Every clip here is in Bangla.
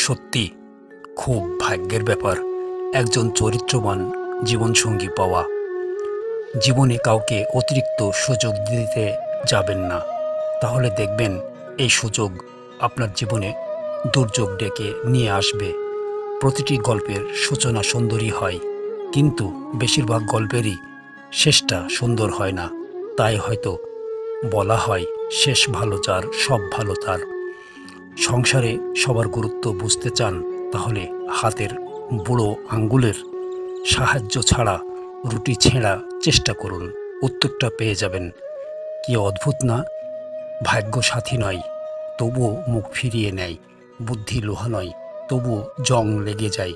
সত্যি খুব ভাগ্যের ব্যাপার একজন চরিত্রবান জীবনসঙ্গী পাওয়া। জীবনে কাউকে অতিরিক্ত সুযোগ দিতে যাবেন না, তাহলে দেখবেন এই সুযোগ আপনার জীবনে দুর্যোগ ডেকে নিয়ে আসবে। প্রতিটি গল্পের সূচনা সুন্দরই হয়, কিন্তু বেশিরভাগ গল্পেরই শেষটা সুন্দর হয় না। তাই হয়তো বলা হয়, শেষ ভালো যার সব ভালো তার। সংসারে সবার গুরুত্ব বুঝতে চান, তাহলে হাতের বুড়ো আঙ্গুলের সাহায্য ছাড়া রুটি ছেঁড়া চেষ্টা করুন, উত্তরটা পেয়ে যাবেন। কি অদ্ভুত না! ভাগ্য সাথী নয়, তবুও মুখ ফিরিয়ে নেয়। বুদ্ধি লোহা নয়, তবুও জং লেগে যায়।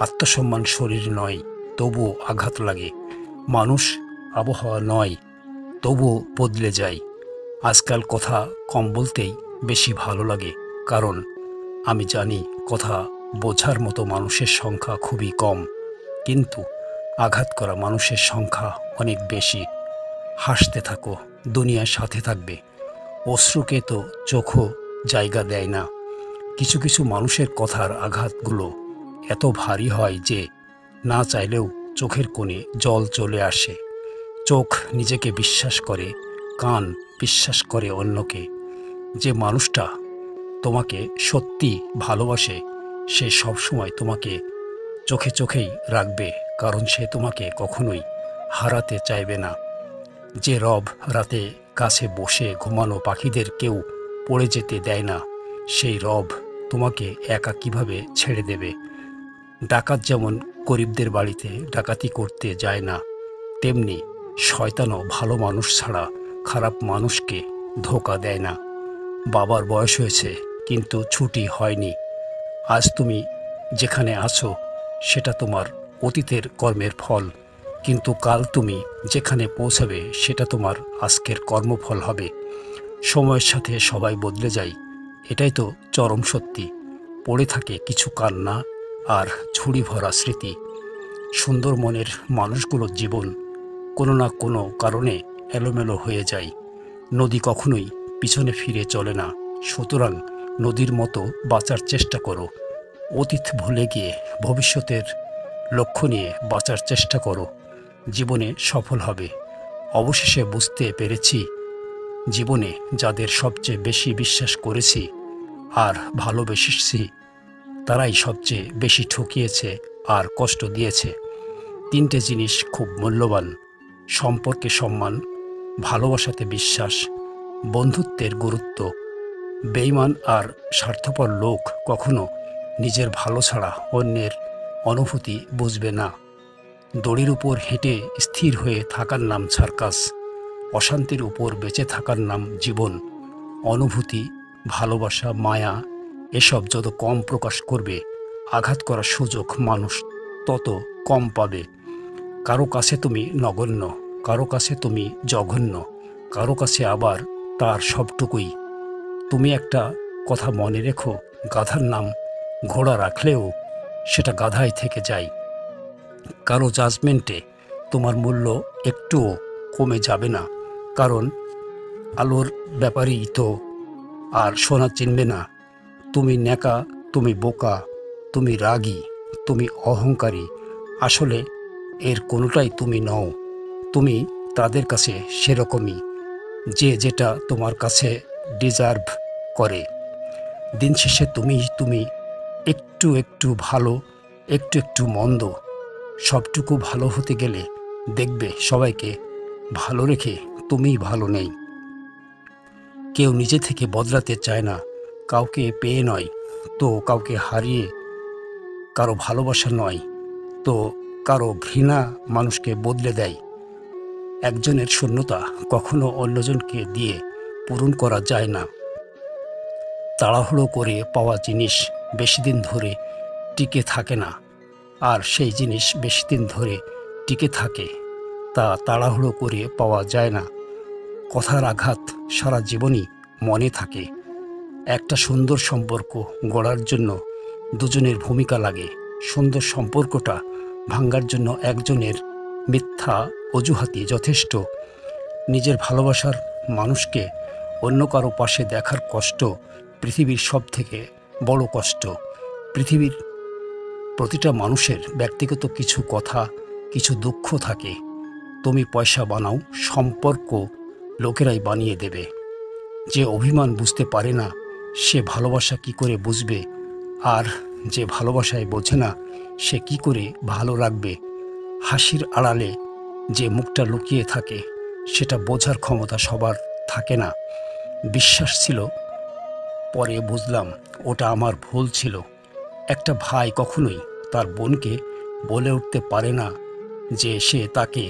আত্মসম্মান শরীর নয়, তবুও আঘাত লাগে। মানুষ আবহাওয়া নয়, তবুও বদলে যায়। আজকাল কথা কম বলতেই বেশি ভালো লাগে, কারণ আমি জানি কথা বোঝার মতো মানুষের সংখ্যা খুবই কম, কিন্তু আঘাত করা মানুষের সংখ্যা অনেক বেশি। হাসতে থাকো, দুনিয়ার সাথে থাকবে। অশ্রুকে তো চোখও জায়গা দেয় না। কিছু কিছু মানুষের কথার আঘাতগুলো এত ভারী হয় যে না চাইলেও চোখের কোণে জল চলে আসে। চোখ নিজেকে বিশ্বাস করে, কান বিশ্বাস করে অন্যকে। যে মানুষটা তোমাকে সত্যি ভালোবাসে, সে সবসময় তোমাকে চোখে চোখেই রাখবে, কারণ সে তোমাকে কখনোই হারাতে চাইবে না। যে রব রাতে কাছে বসে ঘুমানো পাখিদের কেউ পড়ে যেতে দেয় না, সেই রব তোমাকে একা কিভাবে ছেড়ে দেবে? ডাকাত যেমন গরিবদের বাড়িতে ডাকাতি করতে যায় না, তেমনি শয়তানও ভালো মানুষ ছাড়া খারাপ মানুষকে ধোঁকা দেয় না। বাবার বয়স হয়েছে, কিন্তু ছুটি হয়নি। আজ তুমি যেখানে আছো সেটা তোমার অতীতের কর্মের ফল, কিন্তু কাল তুমি যেখানে পৌঁছাবে সেটা তোমার আজকের কর্মফল হবে। সময়ের সাথে সবাই বদলে যায়, এটাই তো চরম সত্যি। পড়ে থাকে কিছু কান্না আর ঝুড়ি ভরা স্মৃতি। সুন্দর মনের মানুষগুলোর জীবন কোনো না কোনো কারণে এলোমেলো হয়ে যায়। নদী কখনোই পিছনে ফিরে চলে না, সুতরাং নদীর মতো বাঁচার চেষ্টা করো। অতীত ভুলে গিয়ে ভবিষ্যতের লক্ষ্য নিয়ে বাঁচার চেষ্টা করো, জীবনে সফল হবে। অবশেষে বুঝতে পেরেছি, জীবনে যাদের সবচেয়ে বেশি বিশ্বাস করেছি আর ভালোবেসেছি, তারাই সবচেয়ে বেশি ঠকিয়েছে আর কষ্ট দিয়েছে। তিনটে জিনিস খুব মূল্যবান: সম্পর্কে সম্মান, ভালোবাসাতে বিশ্বাস, বন্ধুত্বের গুরুত্ব। বেঈমান আর স্বার্থপর লোক কখনো নিজের ভালো ছাড়া অন্যের অনুভূতি বুঝবে না। দড়ির উপর হেঁটে স্থির হয়ে থাকার নাম সার্কাস, অশান্তির উপর বেঁচে থাকার নাম জীবন। অনুভূতি, ভালোবাসা, মায়া এসব যত কম প্রকাশ করবে, আঘাত করার সুযোগ মানুষ তত কম পাবে। কারো কাছে তুমি নগণ্য, কারো কাছে তুমি জঘন্য, কারো কাছে আবার তার সবটুকুই। তুমি একটা কথা মনে রেখো, গাধার নাম ঘোড়া রাখলেও সেটা গাধাই থেকে যায়। কারো জাজমেন্টে তোমার মূল্য একটুও কমে যাবে না, কারণ আলোর ব্যাপারেই তো আর সোনা চিনবে না। তুমি ন্যাকা, তুমি বোকা, তুমি রাগী, তুমি অহংকারী, আসলে এর কোনোটাই তুমি নও। তুমি তাদের কাছে সেরকমই, যে যেটা তোমার কাছে ডিজার্ভ করে। দিন শেষে তুমি একটু একটু ভালো, একটু একটু মন্দ, সবটুকু ভালো হতে গেলে দেখবে সবাইকে ভালো রেখে তুমিই ভালো নেই। কেউ নিজে থেকে বদলাতে চায় না, কাউকে পেয়ে নয় তো কাউকে হারিয়ে, কারো ভালোবাসা নয় তো কারো ঘৃণা মানুষকে বদলে দেয়। একজনের শূন্যতা কখনো অন্যজনকে দিয়ে পূরণ করা যায় না। তাড়াহুড়ো করে পাওয়া জিনিস বেশি দিন ধরে টিকে থাকে না, আর সেই জিনিস বেশি দিন ধরে টিকে থাকে তা তাড়াহুড়ো করে পাওয়া যায় না। কথার আঘাত সারা জীবনই মনে থাকে। একটা সুন্দর সম্পর্ক গড়ার জন্য দুজনের ভূমিকা লাগে। সুন্দর সম্পর্কটা ভাঙার জন্য একজনের মিথ্যা অজুহাতই যথেষ্ট। নিজের ভালোবাসার মানুষকে অন্য কারো পাশে দেখার কষ্ট পৃথিবীর সব থেকে বড় কষ্ট। পৃথিবীর প্রতিটা মানুষের ব্যক্তিগত কিছু কথা, কিছু দুঃখ থাকে। তুমি পয়সা বানাও, সম্পর্ক লোকেরাই বানিয়ে দেবে। যে অভিমান বুঝতে পারে না, সে ভালোবাসা কি করে বুঝবে? আর যে ভালোবাসায় বোঝে না, সে কি করে ভালো রাখবে? হাসির আড়ালে যে মুখটা লুকিয়ে থাকে, সেটা বোঝার ক্ষমতা সবার থাকে না। বিশ্বাস ছিল, পরে বুঝলাম ওটা আমার ভুল ছিল। একটা ভাই কখনোই তার বোনকে বলে উঠতে পারে না যে সে তাকে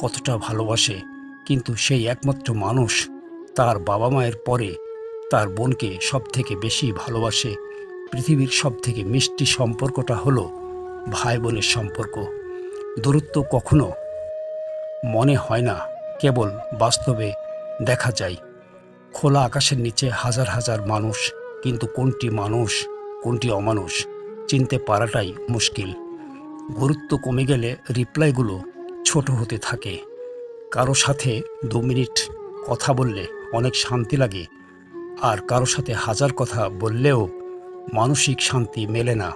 কতটা ভালোবাসে, কিন্তু সেই একমাত্র মানুষ তার বাবা মায়ের পরে তার বোনকে সবথেকে বেশি ভালোবাসে। পৃথিবীর সবথেকে মিষ্টি সম্পর্কটা হলো ভাই বোনের সম্পর্ক। দূরত্ব কখনো মনে হয় না, কেবল বাস্তবে দেখা যায়। খোলা আকাশের নিচে হাজার হাজার মানুষ, কিন্তু কোনটি মানুষ কোনটি অমানুষ চিনতে পারাটাই মুশকিল। গুরুত্ব কমে গেলে রিপ্লাইগুলো ছোট হতে থাকে। কারো সাথে 2 মিনিট কথা বললে অনেক শান্তি লাগে, আর কারো সাথে হাজার কথা বললেও মানসিক শান্তি মেলে না।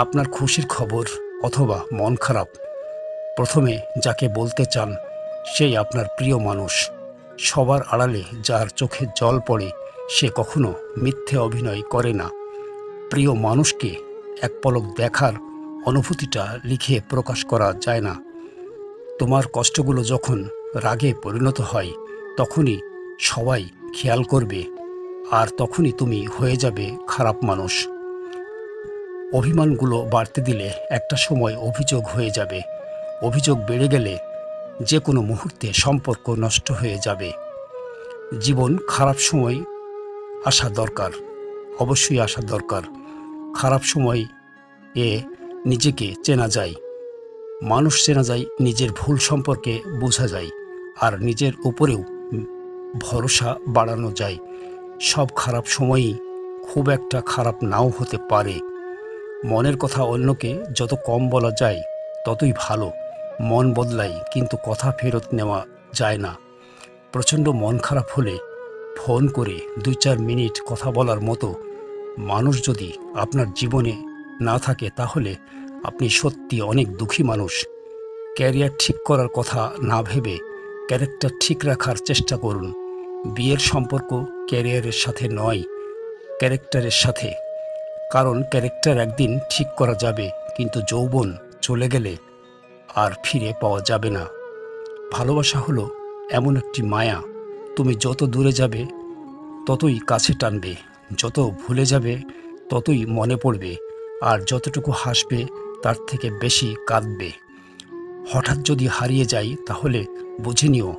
আপনার খুশির খবর অথবা মন খারাপ প্রথমে যাকে বলতে চান, সেই আপনার প্রিয় মানুষ। সবার আড়ালে যার চোখে জল পড়ে, সে কখনো মিথ্যে অভিনয় করে না। প্রিয় মানুষকে এক পলক দেখার অনুভূতিটা লিখে প্রকাশ করা যায় না। তোমার কষ্টগুলো যখন রাগে পরিণত হয়, তখনই সবাই খেয়াল করবে, আর তখনই তুমি হয়ে যাবে খারাপ মানুষ। অভিমানগুলো বাড়তে দিলে একটা সময় অভিযোগ হয়ে যাবে। অভিযোগ বেড়ে গেলে যে কোনো মুহূর্তে সম্পর্ক নষ্ট হয়ে যাবে। জীবন খারাপ সময় আসা দরকার, অবশ্যই আসা দরকার। খারাপ সময় নিজেকে চেনা যায়। মানুষ চেনা যায়, নিজের ভুল সম্পর্কে বোঝা যায়, আর নিজের উপরেও ভরসা বাড়ানো যায়। সব খারাপ সময়ই খুব একটা খারাপ নাও হতে পারে। মনের কথা অন্যকে যত কম বলা যায় ততই ভালো। মন বদলায়, কিন্তু কথা ফেরত নেওয়া যায় না। প্রচণ্ড মন খারাপ হলে ফোন করে 2-4 মিনিট কথা বলার মতো মানুষ যদি আপনার জীবনে না থাকে, তাহলে আপনি সত্যি অনেক দুঃখী মানুষ। ক্যারিয়ার ঠিক করার কথা না ভেবে ক্যারেক্টার ঠিক রাখার চেষ্টা করুন। বিয়ের সম্পর্ক ক্যারিয়ারের সাথে নয়, ক্যারেক্টারের সাথে। কারণ ক্যারেক্টার একদিন ঠিক করা যাবে, কিন্তু যৌবন চলে গেলে আর ফিরে পাওয়া যাবে না। ভালোবাসা হলো এমন একটি মায়া, তুমি যত দূরে যাবে ততই কাছে টানবে, যত ভুলে যাবে ততই মনে পড়বে, আর যতটুকু হাসবে তার থেকে বেশি কাঁদবে। হঠাৎ যদি হারিয়ে যাই, তাহলে বুঝে নিও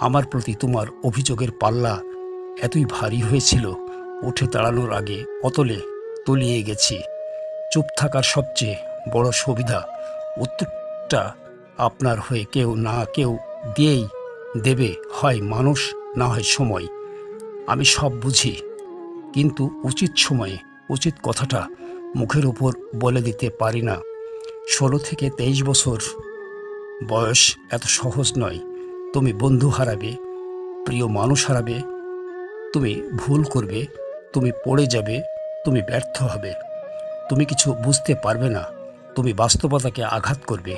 আমার প্রতি তোমার অভিযোগের পাল্লা এতই ভারী হয়েছিল, উঠে দাঁড়ানোর আগে অতলে তলিয়ে গেছি। চুপ থাকার সবচেয়ে বড় সুবিধা, উত্তরটা আপনার হয়ে কেউ না কেউ দিয়েই দেবে, হয় মানুষ, না হয় সময়। আমি সব বুঝি, কিন্তু উচিত সময়ে উচিত কথাটা মুখের উপর বলে দিতে পারি না। 16 থেকে 23 বছর বয়স এত সহজ নয়। তুমি বন্ধু হারাবে, প্রিয় মানুষ হারাবে, তুমি ভুল করবে, তুমি পড়ে যাবে, তুমি ব্যর্থ হবে, তুমি কিছু বুঝতে পারবে না, তুমি বাস্তবতাকে আঘাত করবে,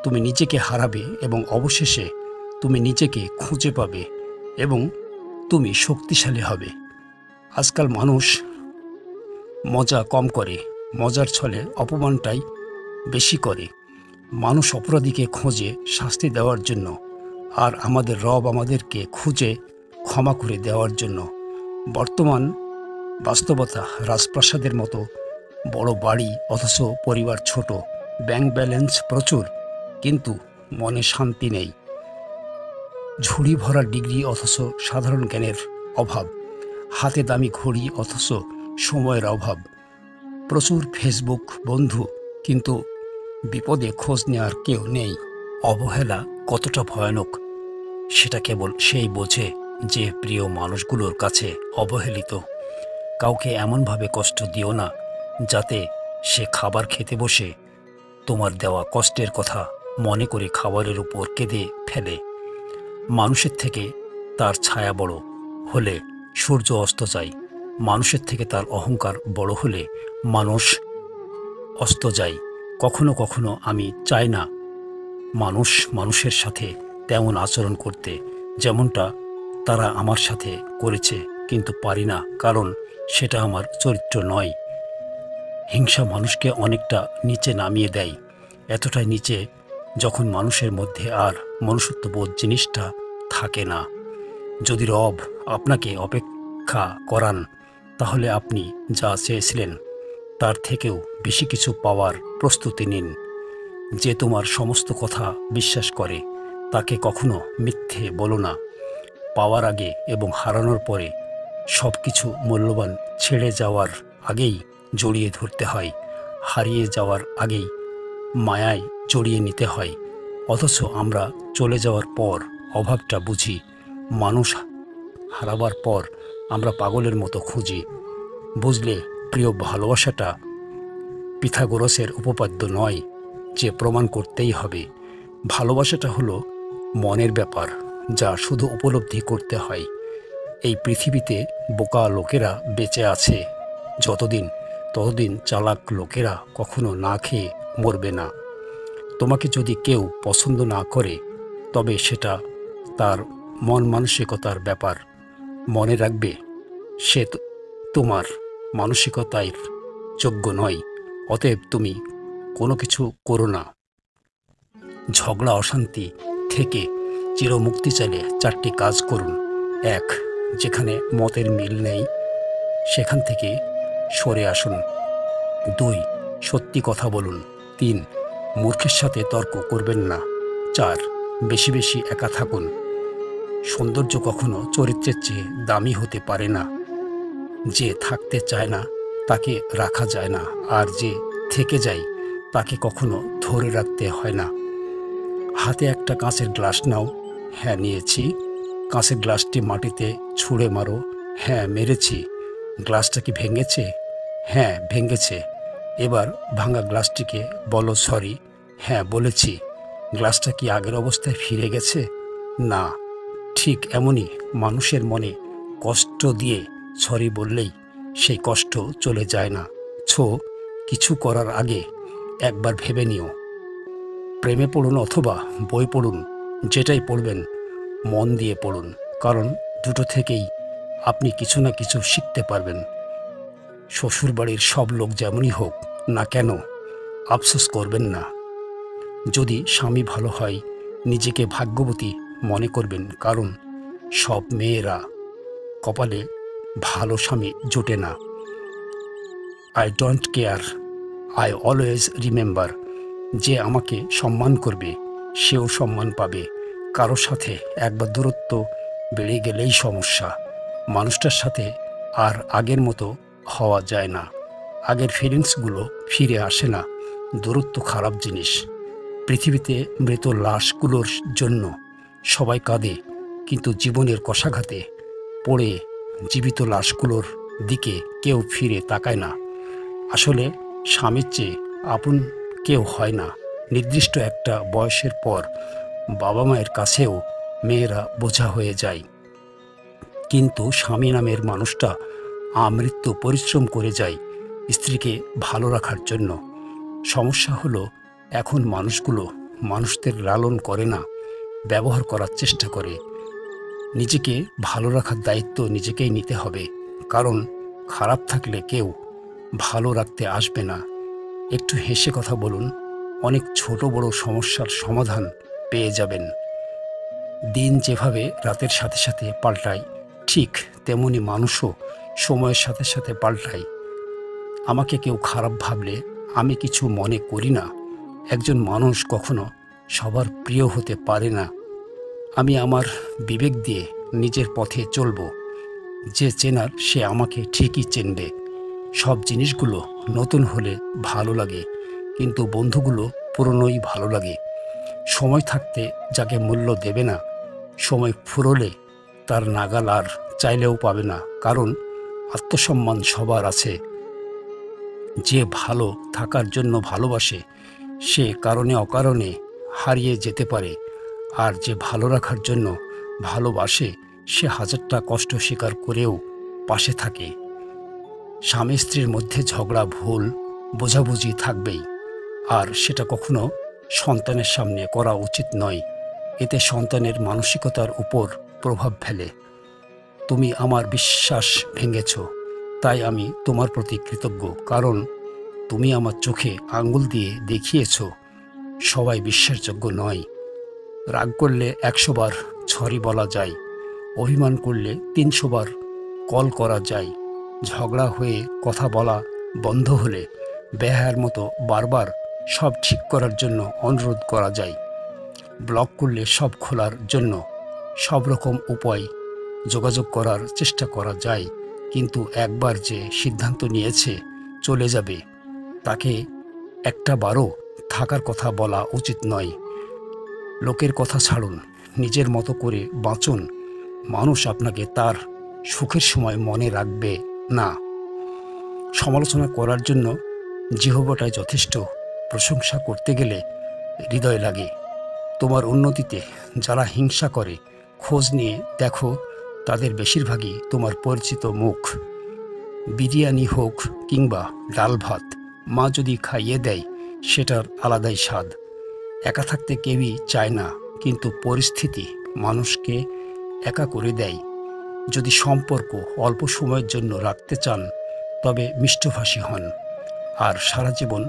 তুমি নিজেকে হারাবে, এবং অবশেষে তুমি নিজেকে খুঁজে পাবে, এবং তুমি শক্তিশালী হবে। আজকাল মানুষ মজা কম করে, মজার ছলে অপমানটাই বেশি করে। মানুষ অপরাধীকে খোঁজে শাস্তি দেওয়ার জন্য, আর আমাদের রব আমাদেরকে খুঁজে ক্ষমা করে দেওয়ার জন্য। বর্তমান বাস্তবতা রাজপ্রাসাদের মতো বড় বাড়ি, অথচ পরিবার ছোট। ব্যাংক ব্যালেন্স প্রচুর, কিন্তু মনে শান্তি নেই। ঝুড়ি ভরা ডিগ্রি, অথচ সাধারণ জ্ঞানের অভাব। হাতে দামি ঘড়ি, অথচ সময়ের অভাব। প্রচুর ফেসবুক বন্ধু, কিন্তু বিপদে খোঁজ নেওয়ার কেউ নেই। অবহেলা কতটা ভয়ানক সেটা কেবল সেই বোঝে যে প্রিয় মানুষগুলোর কাছে অবহেলিত। কাউকে এমনভাবে কষ্ট দিও না যাতে সে খাবার খেতে বসে তোমার দেওয়া কষ্টের কথা মনে করে খাবারের উপর কেঁদে ফেলে। মানুষের থেকে তার ছায়া বড় হলে সূর্য অস্ত যায়। মানুষের থেকে তার অহংকার বড় হলে মানুষ অস্ত যায়। কখনো কখনো আমি চাই না মানুষ মানুষের সাথে তেমন আচরণ করতে যেমনটা তারা আমার সাথে করেছে, কিন্তু পারি না, কারণ সেটা আমার চরিত্র নয়। হিংসা মানুষকে অনেকটা নিচে নামিয়ে দেয়, এতটাই নিচে যখন মানুষের মধ্যে আর মনুষ্যত্ববোধ জিনিসটা থাকে না। যদি রব আপনাকে অপেক্ষা করান, তাহলে আপনি যা চেয়েছিলেন তার থেকেও বেশি কিছু পাওয়ার প্রস্তুতি নিন। যে তোমার সমস্ত কথা বিশ্বাস করে তাকে কখনো মিথ্যে বলো না। পাওয়ার আগে এবং হারানোর পরে সব কিছু মূল্যবান ছেড়ে যাওয়ার আগেই জড়িয়ে ধরতে হয়, হারিয়ে যাওয়ার আগেই মায়ায় জড়িয়ে নিতে হয়। অথচ আমরা চলে যাওয়ার পর অভাবটা বুঝি, মানুষ হারাবার পর আমরা পাগলের মতো খুঁজি। বুঝলে প্রিয়, ভালোবাসাটা পিথাগোরাসের উপপাদ্য নয় যে প্রমাণ করতেই হবে। ভালোবাসাটা হলো মনের ব্যাপার, যা শুধু উপলব্ধি করতে হয়। এই পৃথিবীতে বোকা লোকেরা বেঁচে আছে যতদিন, ততদিন চালাক লোকেরা কখনো না খেয়ে মরবে না। তোমাকে যদি কেউ পছন্দ না করে, তবে সেটা তার মন মানসিকতার ব্যাপার। মনে রাখবে, সে তোমার মানসিকতার যোগ্য নয়। অতএব তুমি কোনো কিছু করো না। ঝগড়া অশান্তি থেকে চিরমুক্তি চাইলে 4টি কাজ করুন। 1. যেখানে মতের মিল নেই সেখান থেকে সরে আসুন। 2. সত্যি কথা বলুন। 3. মূর্খের সাথে তর্ক করবেন না। 4. বেশি বেশি একা থাকুন। সৌন্দর্য কখনো চরিত্রের চেয়ে দামি হতে পারে না। যে থাকতে চায় না তাকে রাখা যায় না, আর যে থেকে যায় তাকে কখনো ধরে রাখতে হয় না। হাতে একটা কাঁচের গ্লাস নাও। হ্যাঁ, নিয়েছি। কাঁচের গ্লাসটি মাটিতে ছুঁড়ে মারো। হ্যাঁ, মেরেছি। গ্লাসটা কি ভেঙেছে? হ্যাঁ, ভেঙেছে। এবার ভাঙা গ্লাসটিকে বলো সরি। হ্যাঁ, বলেছি। গ্লাসটা কি আগের অবস্থায় ফিরে গেছে? না। ঠিক এমনই মানুষের মনে কষ্ট দিয়ে সরি বললেই সেই কষ্ট চলে যায় না। কিছু করার আগে একবার ভেবে নিও। প্রেমে পড়ুন অথবা বই পড়ুন, যেটাই পড়বেন মন দিয়ে পড়ুন, কারণ দুটো থেকেই আপনি কিছু না কিছু শিখতে পারবেন। শ্বশুরবাড়ির সব লোক যেমনই হোক না কেন, আফসোস করবেন না। যদি স্বামী ভালো হয়, নিজেকে ভাগ্যবতী মনে করবেন, কারণ সব মেয়েরা কপালে ভালো স্বামী জোটে না। I don't care, I always remember. যে আমাকে সম্মান করবে সেও সম্মান পাবে। কারোর সাথে একবার দূরত্ব বেড়ে গেলেই সমস্যা। মানুষটার সাথে আর আগের মতো হওয়া যায় না। আগের ফিলিংসগুলো ফিরে আসে না। দূরত্ব খারাপ জিনিস। পৃথিবীতে মৃত লাশগুলোর জন্য সবাই কাঁদে, কিন্তু জীবনের কশাঘাতে পড়ে জীবিত লাশগুলোর দিকে কেউ ফিরে তাকায় না। আসলে স্বামীর চেয়ে আপন কেউ হয় না। নির্দিষ্ট একটা বয়সের পর বাবা মায়ের কাছেও মেয়েরা বোঝা হয়ে যায়, কিন্তু স্বামী নামের মানুষটা আমৃত্যু পরিশ্রম করে যায় স্ত্রীকে ভালো রাখার জন্য। সমস্যা হলো, এখন মানুষগুলো মানুষদের লালন করে না, ব্যবহার করার চেষ্টা করে। নিজেকে ভালো রাখার দায়িত্ব নিজেকেই নিতে হবে, কারণ খারাপ থাকলে কেউ ভালো রাখতে আসবে না। একটু হেসে কথা বলুন, অনেক ছোট বড় সমস্যার সমাধান পেয়ে যাবেন। দিন যেভাবে রাতের সাথে সাথে পাল্টায়, ঠিক তেমনি মানুষও সময়ের সাথে সাথে পাল্টায়। আমাকে কেউ খারাপ ভাবলে আমি কিছু মনে করি না। একজন মানুষ কখনো সবার প্রিয় হতে পারে না। আমি আমার বিবেক দিয়ে নিজের পথে চলব। যে চেনার সে আমাকে ঠিকই চিনবে। সব জিনিসগুলো নতুন হলে ভালো লাগে, কিন্তু বন্ধুগুলো পুরনোই ভালো লাগে। সময় থাকতে যাকে মূল্য দেবে না, সময় ফুরোলে তার নাগাল আর চাইলেও পাবে না, কারণ আত্মসম্মান সবার আছে। যে ভালো থাকার জন্য ভালোবাসে সে কারণে অকারণে হারিয়ে যেতে পারে, আর যে ভালো রাখার জন্য ভালোবাসে সে হাজারটা কষ্ট স্বীকার করেও পাশে থাকে। স্বামী স্ত্রীর মধ্যে ঝগড়া ভুল, বোঝাবুঝি থাকবেই, আর সেটা কখনো সন্তানের সামনে করা উচিত নয়। এতে সন্তানের মানসিকতার উপর প্রভাব ফেলে। তুমি আমার বিশ্বাস ভেঙেছ, তাই আমি তোমার প্রতি কৃতজ্ঞ, কারণ তুমি আমার চোখে আঙ্গুল দিয়ে দেখিয়েছ সবাই বিশ্বাসযোগ্য নয়। রাগ করলে ১০০ বার সরি বলা যায়, অভিমান করলে ৩০০ বার কল করা যায়, ঝগড়া হয়ে কথা বলা বন্ধ হলে বেহায়ার মতো বারবার সব ঠিক করার জন্য অনুরোধ করা যায়, ব্লক করলে সব খোলার জন্য সব রকম উপায় যোগাযোগ করার চেষ্টা করা যায়। কিন্তু একবার যে সিদ্ধান্ত নিয়েছে চলে যাবে, তাকে একটা বারও থাকার কথা বলা উচিত নয়। লোকের কথা ছাড়ুন, নিজের মতো করে বাঁচুন। মানুষ আপনাকে তার সুখের সময় মনে রাখবে না। সমালোচনা করার জন্য জিহ্বাটাই যথেষ্ট, প্রশংসা করতে গেলে হৃদয় লাগে। তোমার উন্নতিতে যারা হিংসা করে, খোঁজ নিয়ে দেখো তাদের বেশিরভাগই তোমার পরিচিত মুখ। বিরিয়ানি হোক কিংবা ডাল ভাত, মা যদি খাইয়ে দেয় সেটার আলাদাই স্বাদ। একা থাকতে কেউই চায় না, কিন্তু পরিস্থিতি মানুষকে একা করে দেয়। যদি সম্পর্ক অল্প সময়ের জন্য রাখতে চান তবে মিষ্টভাষী হন, আর সারা জীবন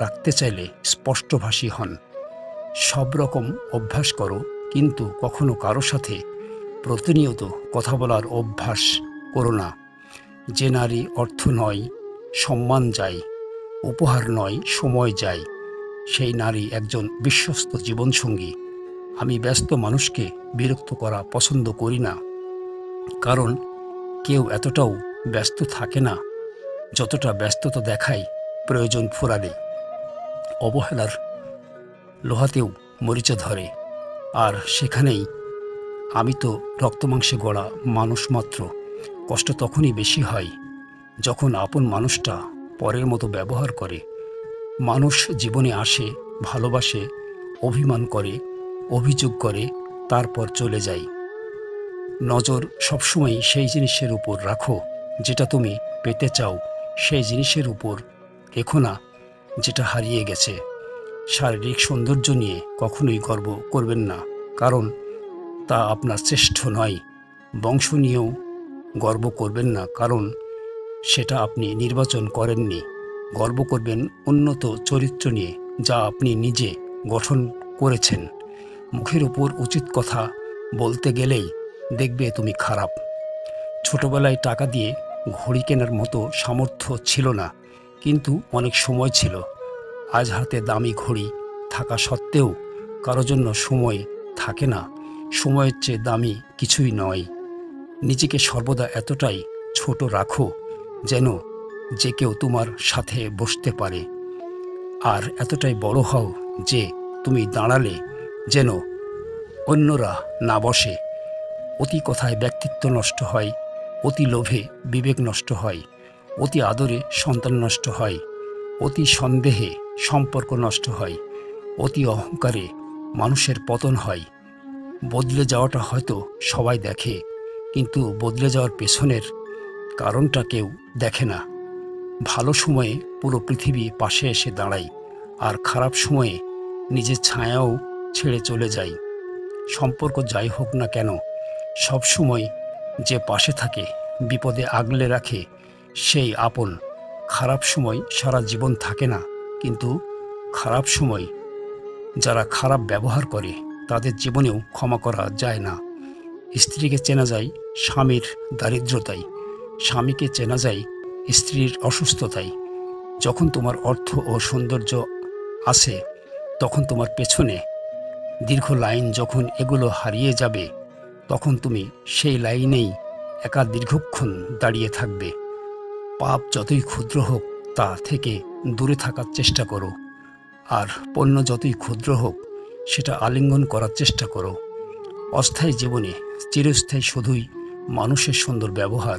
রাখতে চাইলে স্পষ্টভাষী হন। সব রকম অভ্যাস করো, কিন্তু কখনো কারো সাথে প্রতিনিয়ত কথা বলার অভ্যাস করো না। যে নারী অর্থ নয় সম্মান যায়, উপহার নয় সময় যায়, সেই নারী একজন বিশ্বস্ত জীবনসঙ্গী। আমি ব্যস্ত মানুষকে বিরক্ত করা পছন্দ করি না, কারণ কেউ এতটাও ব্যস্ত থাকে না যতটা ব্যস্ততা দেখায় প্রয়োজন ফুরালে। অবহেলার লোহাতেও মরিচা ধরে, আর সেখানেই আমি তো রক্তমাংসে গড়া মানুষ মাত্র। কষ্ট তখনই বেশি হয় যখন আপন মানুষটা পরের মতো ব্যবহার করে। মানুষ জীবনে আসে, ভালোবাসে, অভিমান করে, অভিযোগ করে, তারপর চলে যায়। নজর সবসময় সেই জিনিসের উপর রাখো যেটা তুমি পেতে চাও, সেই জিনিসের উপর রেখো না যেটা হারিয়ে গেছে। শারীরিক সৌন্দর্য নিয়ে কখনোই গর্ব করবেন না, কারণ তা আপনার শ্রেষ্ঠ নয়। বংশ নিয়েও গর্ব করবেন না, কারণ সেটা আপনি নির্বাচন করেননি। গর্ব করবেন উন্নত চরিত্র নিয়ে, যা আপনি নিজে গঠন করেছেন। মুখের উপর উচিত কথা বলতে গেলেই দেখবে তুমি খারাপ। ছোটবেলায় টাকা দিয়ে ঘড়ি কেনার মতো সামর্থ্য ছিল না, কিন্তু অনেক সময় ছিল। আজ হাতে দামি ঘড়ি থাকা সত্ত্বেও কারো জন্য সময় থাকে না। সময়ের চেয়ে দামি কিছুই নয়। নিজেকে সর্বদা এতটাই ছোট রাখো যেন যে কেউ তোমার সাথে বসতে পারে, আর এতটাই বড় হও যে তুমি দাঁড়ালে যেন অন্যরা না বসে। অতি কথায় ব্যক্তিত্ব নষ্ট হয়, অতি লোভে বিবেক নষ্ট হয়, অতি আদরে সন্তান নষ্ট হয়, অতি সন্দেহে সম্পর্ক নষ্ট হয়, অতি অহংকারে মানুষের পতন হয়। বদলে যাওয়াটা হয়তো সবাই দেখে, কিন্তু বদলে যাওয়ার পেছনের কারণটা কেউ দেখে না। ভালো সময়ে পুরো পৃথিবী পাশে এসে দাঁড়ায়, আর খারাপ সময়ে নিজের ছায়াও ছেড়ে চলে যায়। সম্পর্ক যাই হোক না কেন, সব সময় যে পাশে থাকে, বিপদে আগলে রাখে, সেই আপন। খারাপ সময় সারা জীবন থাকে না, কিন্তু খারাপ সময় যারা খারাপ ব্যবহার করে তাদের জীবনেও ক্ষমা করা যায় না। স্ত্রীকে চেনা যায় স্বামীর দারিদ্রতায়, স্বামীকে চেনা যায় স্ত্রীর অসুস্থতায়। যখন তোমার অর্থ ও সৌন্দর্য আসে, তখন তোমার পেছনে দীর্ঘ লাইন, যখন এগুলো হারিয়ে যাবে তখন তুমি সেই লাইনেই একা দীর্ঘক্ষণ দাঁড়িয়ে থাকবে। পাপ যতই ক্ষুদ্র হোক তা থেকে দূরে থাকার চেষ্টা করো, আর পণ্য যতই ক্ষুদ্র হোক সেটা আলিঙ্গন করার চেষ্টা করো। অস্থায়ী জীবনে চিরস্থায়ী শুধুই মানুষের সুন্দর ব্যবহার,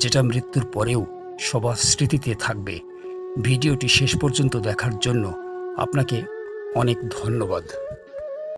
যেটা মৃত্যুর পরেও সবার স্মৃতিতে থাকবে। ভিডিওটি শেষ পর্যন্ত দেখার জন্য আপনাকে অনেক ধন্যবাদ।